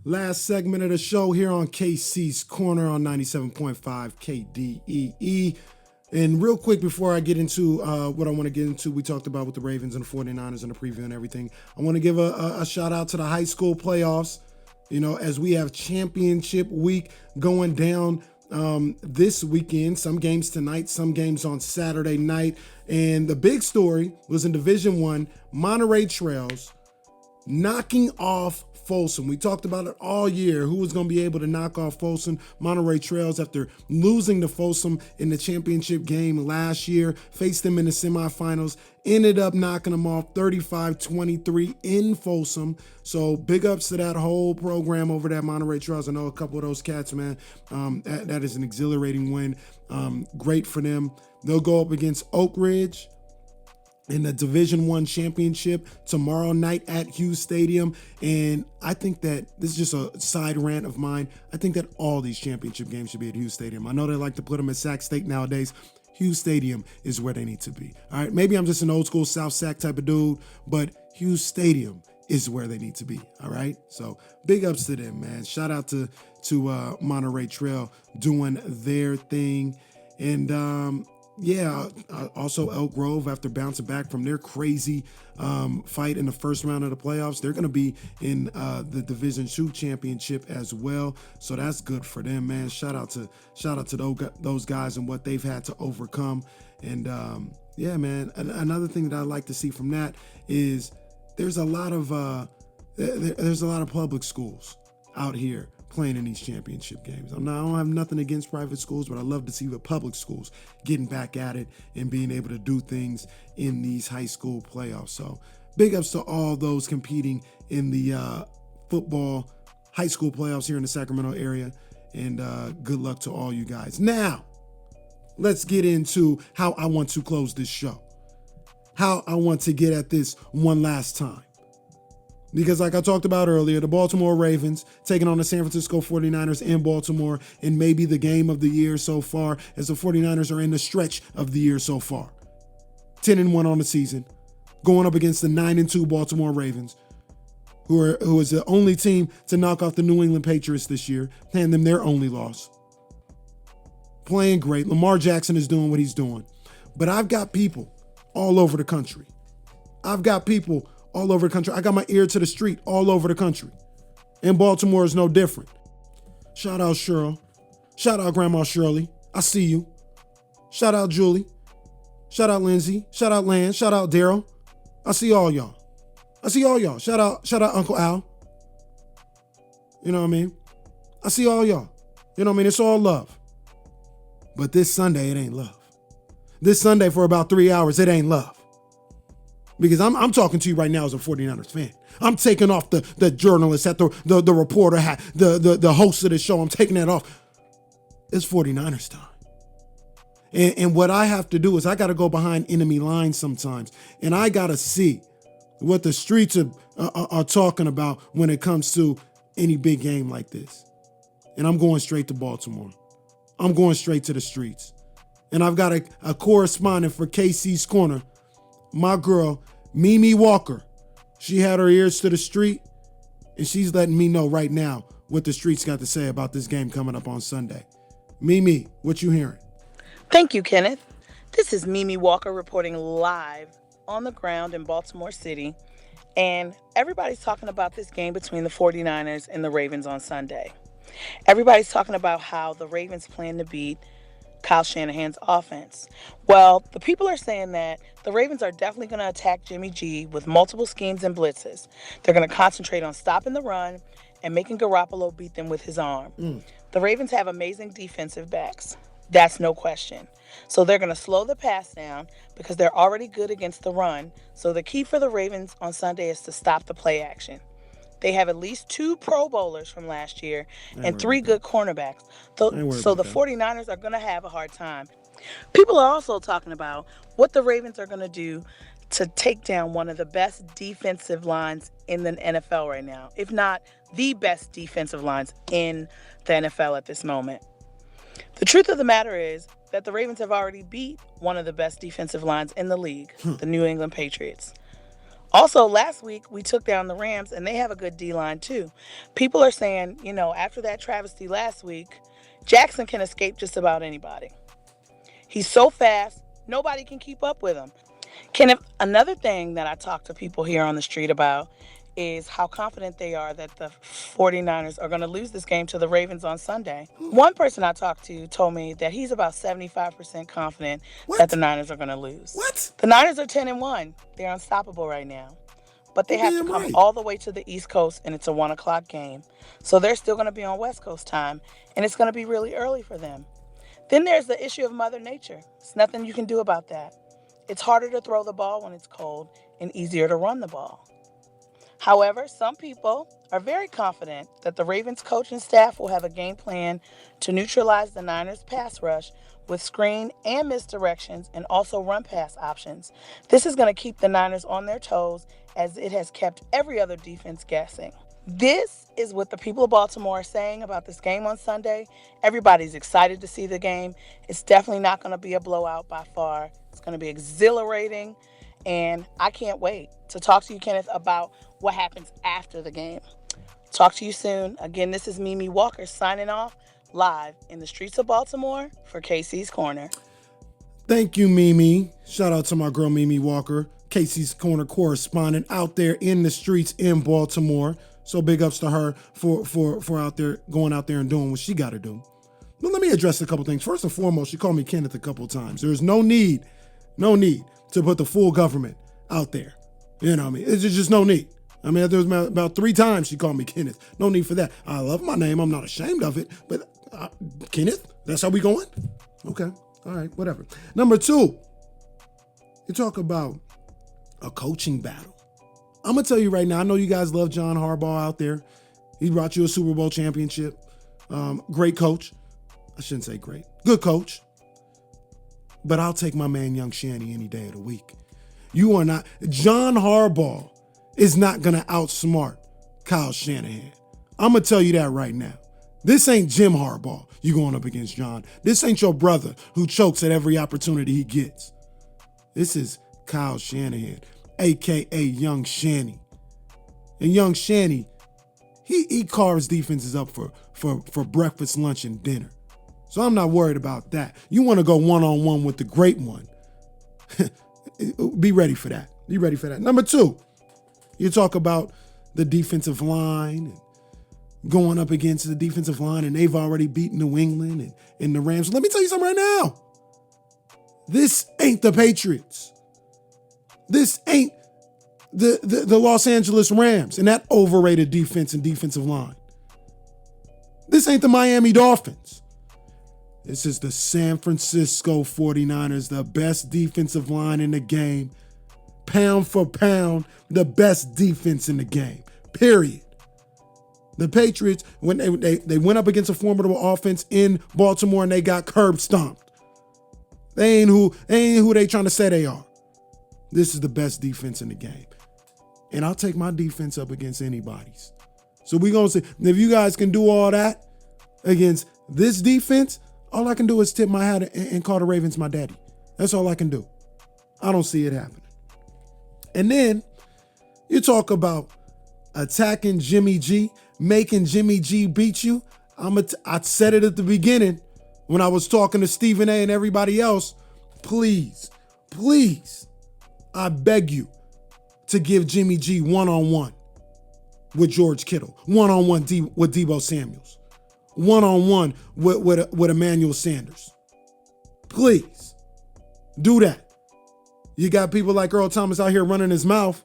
Last segment of the show here on KC's Corner on 97.5 KDEE. And real quick, before I get into what I want to get into, we talked about with the Ravens and the 49ers and the preview and everything. I want to give a shout out to the high school playoffs, as we have championship week going down this weekend. Some games tonight, some games on Saturday night. And the big story was in Division I, Monterey Trails knocking off Folsom. We talked about it all year. Who was going to be able to knock off Folsom? Monterey Trails, after losing to Folsom in the championship game last year, faced them in the semifinals, ended up knocking them off 35-23 in Folsom. So big ups to that whole program over there at Monterey Trails. I know a couple of those cats, man. That is an exhilarating win. Great for them. They'll go up against Oak Ridge in the Division I championship tomorrow night at Hughes Stadium. And I think that, this is just a side rant of mine, I think that all these championship games should be at Hughes Stadium. I know they like to put them at Sac State nowadays. Hughes Stadium is where they need to be. All right, maybe I'm just an old school South Sac type of dude, but Hughes Stadium is where they need to be. All right, so big ups to them, man. Shout out to Monterey Trail doing their thing. And also Elk Grove, after bouncing back from their crazy fight in the first round of the playoffs, they're going to be in the Division II championship as well. So that's good for them, man. Shout out to those guys and what they've had to overcome. And man, another thing that I like to see from that is there's a lot of public schools out here playing in these championship games. I don't have nothing against private schools, but I love to see the public schools getting back at it and being able to do things in these high school playoffs. So big ups to all those competing in the football high school playoffs here in the Sacramento area. And good luck to all you guys. Now, let's get into how I want to close this show. How I want to get at this one last time. Because like I talked about earlier, the Baltimore Ravens taking on the San Francisco 49ers in Baltimore, and maybe the game of the year so far, as the 49ers are in the stretch of the year so far. 10-1 on the season, going up against the 9-2 Baltimore Ravens, who is the only team to knock off the New England Patriots this year, hand them their only loss. Playing great. Lamar Jackson is doing what he's doing. But I've got people all over the country. I got my ear to the street all over the country. And Baltimore is no different. Shout out Cheryl. Shout out Grandma Shirley. I see you. Shout out Julie. Shout out Lindsay. Shout out Lance. Shout out Daryl. I see all y'all. Shout out Uncle Al. You know what I mean? I see all y'all. You know what I mean? It's all love. But this Sunday, it ain't love. This Sunday for about 3 hours, it ain't love. Because I'm talking to you right now as a 49ers fan. I'm taking off the journalist hat, the reporter hat, the host of the show. I'm taking that off. It's 49ers time. And what I have to do is I got to go behind enemy lines sometimes. And I got to see what the streets are talking about when it comes to any big game like this. And I'm going straight to Baltimore. I'm going straight to the streets. And I've got a correspondent for KC's Corner, my girl, Mimi Walker. She had her ears to the street, and she's letting me know right now what the streets got to say about this game coming up on Sunday. Mimi, what you hearing? Thank you, Kenneth. This is Mimi Walker reporting live on the ground in Baltimore City, and everybody's talking about this game between the 49ers and the Ravens on Sunday. Everybody's talking about how the Ravens plan to beat Kyle Shanahan's offense. Well, the people are saying that the Ravens are definitely going to attack Jimmy G with multiple schemes and blitzes. They're going to concentrate on stopping the run and making Garoppolo beat them with his arm. The Ravens have amazing defensive backs. That's no question. So they're going to slow the pass down because they're already good against the run. So the key for the Ravens on Sunday is to stop the play action. They have at least 2 Pro Bowlers from last year and 3 good cornerbacks. So the 49ers are going to have a hard time. People are also talking about what the Ravens are going to do to take down one of the best defensive lines in the NFL right now, if not the best defensive lines in the NFL at this moment. The truth of the matter is that the Ravens have already beat one of the best defensive lines in the league, the New England Patriots. Also, last week we took down the Rams, and they have a good D line too. People are saying, after that travesty last week, Jackson can escape just about anybody. He's so fast, nobody can keep up with him. Kenneth, another thing that I talk to people here on the street about is how confident they are that the 49ers are going to lose this game to the Ravens on Sunday. One person I talked to told me that he's about 75% confident that the What? Niners are going to lose. What? The Niners are 10-1. They're unstoppable right now. But they You have to damn come right. all the way to the East Coast, and it's a 1 o'clock game. So they're still going to be on West Coast time, and it's going to be really early for them. Then there's the issue of Mother Nature. There's nothing you can do about that. It's harder to throw the ball when it's cold and easier to run the ball. However, some people are very confident that the Ravens coach and staff will have a game plan to neutralize the Niners' pass rush with screen and misdirections and also run pass options. This is going to keep the Niners on their toes as it has kept every other defense guessing. This is what the people of Baltimore are saying about this game on Sunday. Everybody's excited to see the game. It's definitely not going to be a blowout by far. It's going to be exhilarating, and I can't wait to talk to you, Kenneth, about what happens after the game. Talk to you soon. Again, this is Mimi Walker signing off live in the streets of Baltimore for KC's Corner. Thank you, Mimi. Shout out to my girl, Mimi Walker, Casey's Corner correspondent out there in the streets in Baltimore. So big ups to her for out there, going out there and doing what she got to do. But let me address a couple things. First and foremost, she called me Kenneth a couple times. There's no need to put the full government out there. You know what I mean? It's just no need. I mean, there was about 3 times she called me Kenneth. No need for that. I love my name. I'm not ashamed of it. But Kenneth, that's how we going? Okay. All right, whatever. Number 2, you talk about a coaching battle. I'm going to tell you right now, I know you guys love John Harbaugh out there. He brought you a Super Bowl championship. Great coach. I shouldn't say great. Good coach. But I'll take my man Young Shanny any day of the week. You are not. John Harbaugh is not going to outsmart Kyle Shanahan. I'm going to tell you that right now. This ain't Jim Harbaugh you going up against, John. This ain't your brother who chokes at every opportunity he gets. This is Kyle Shanahan, a.k.a. Young Shanny. And Young Shanny, he carves defenses up for breakfast, lunch, and dinner. So I'm not worried about that. You want to go one-on-one with the great one. Be ready for that. Be ready for that. Number 2, you talk about the defensive line and going up against the defensive line, and they've already beaten New England and the Rams. Let me tell you something right now. This ain't the Patriots. This ain't the Los Angeles Rams and that overrated defense and defensive line. This ain't the Miami Dolphins. This is the San Francisco 49ers, the best defensive line in the game. Pound for pound, the best defense in the game, period. The Patriots, when they went up against a formidable offense in Baltimore and they got curb stomped. They ain't who they trying to say they are. This is the best defense in the game. And I'll take my defense up against anybody's. So we're going to see, if you guys can do all that against this defense, all I can do is tip my hat and call the Ravens my daddy. That's all I can do. I don't see it happening. And then you talk about attacking Jimmy G, making Jimmy G beat you. I said it at the beginning when I was talking to Stephen A and everybody else. Please, I beg you to give Jimmy G one-on-one with George Kittle, one-on-one with Deebo Samuels, one-on-one with Emmanuel Sanders. Please do that. You got people like Earl Thomas out here running his mouth,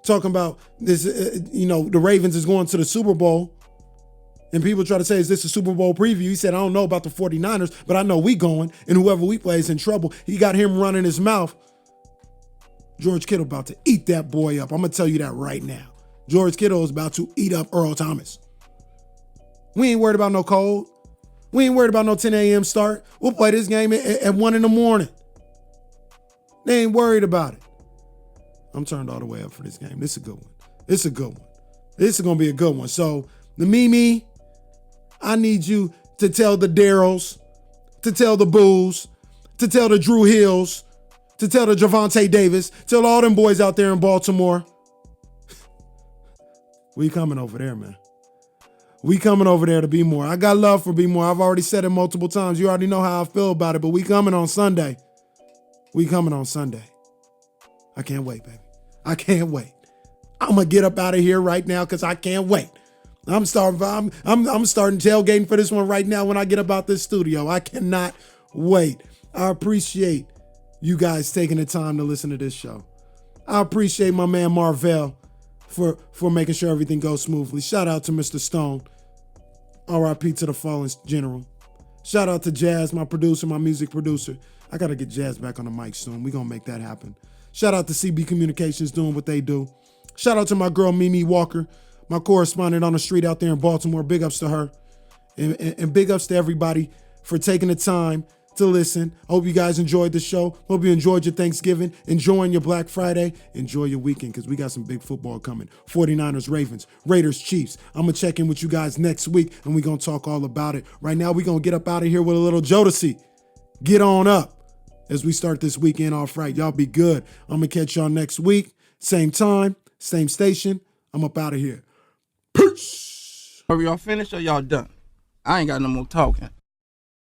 talking about this, the Ravens is going to the Super Bowl. And people try to say, is this a Super Bowl preview? He said, I don't know about the 49ers, but I know we going, and whoever we play is in trouble. He got him running his mouth. George Kittle about to eat that boy up. I'm going to tell you that right now. George Kittle is about to eat up Earl Thomas. We ain't worried about no cold. We ain't worried about no 10 a.m. start. We'll play this game at 1 in the morning. They ain't worried about it. I'm turned all the way up for this game. This is a good one. This is going to be a good one. So, the Mimi, I need you to tell the Darryls, to tell the Boos, to tell the Drew Hills, to tell the Javante Davis, tell all them boys out there in Baltimore, We coming over there, man. We coming over there to Be More. I got love for Be More. I've already said it multiple times. You already know how I feel about it, but we coming on Sunday. We coming on Sunday. I can't wait, baby. I can't wait. I'm gonna get up out of here right now because I can't wait. I'm starting tailgating for this one right now when I get up out this studio. I cannot wait. I appreciate you guys taking the time to listen to this show. I appreciate my man Marvell for making sure everything goes smoothly. Shout out to Mr. Stone. R.I.P. to the fallen general. Shout out to Jazz, my producer, my music producer. I got to get Jazz back on the mic soon. We're going to make that happen. Shout out to CB Communications doing what they do. Shout out to my girl, Mimi Walker, my correspondent on the street out there in Baltimore. Big ups to her. And big ups to everybody for taking the time to listen. Hope you guys enjoyed the show. Hope you enjoyed your Thanksgiving, enjoying your Black Friday. Enjoy your weekend because we got some big football coming. 49ers, Ravens, Raiders, Chiefs. I'm going to check in with you guys next week and we're going to talk all about it. Right now, we're going to get up out of here with a little Jodeci. Get on up as we start this weekend off right. Y'all be good. I'm going to catch y'all next week. Same time, same station. I'm up out of here. Peace. Are y'all finished or y'all done? I ain't got no more talking.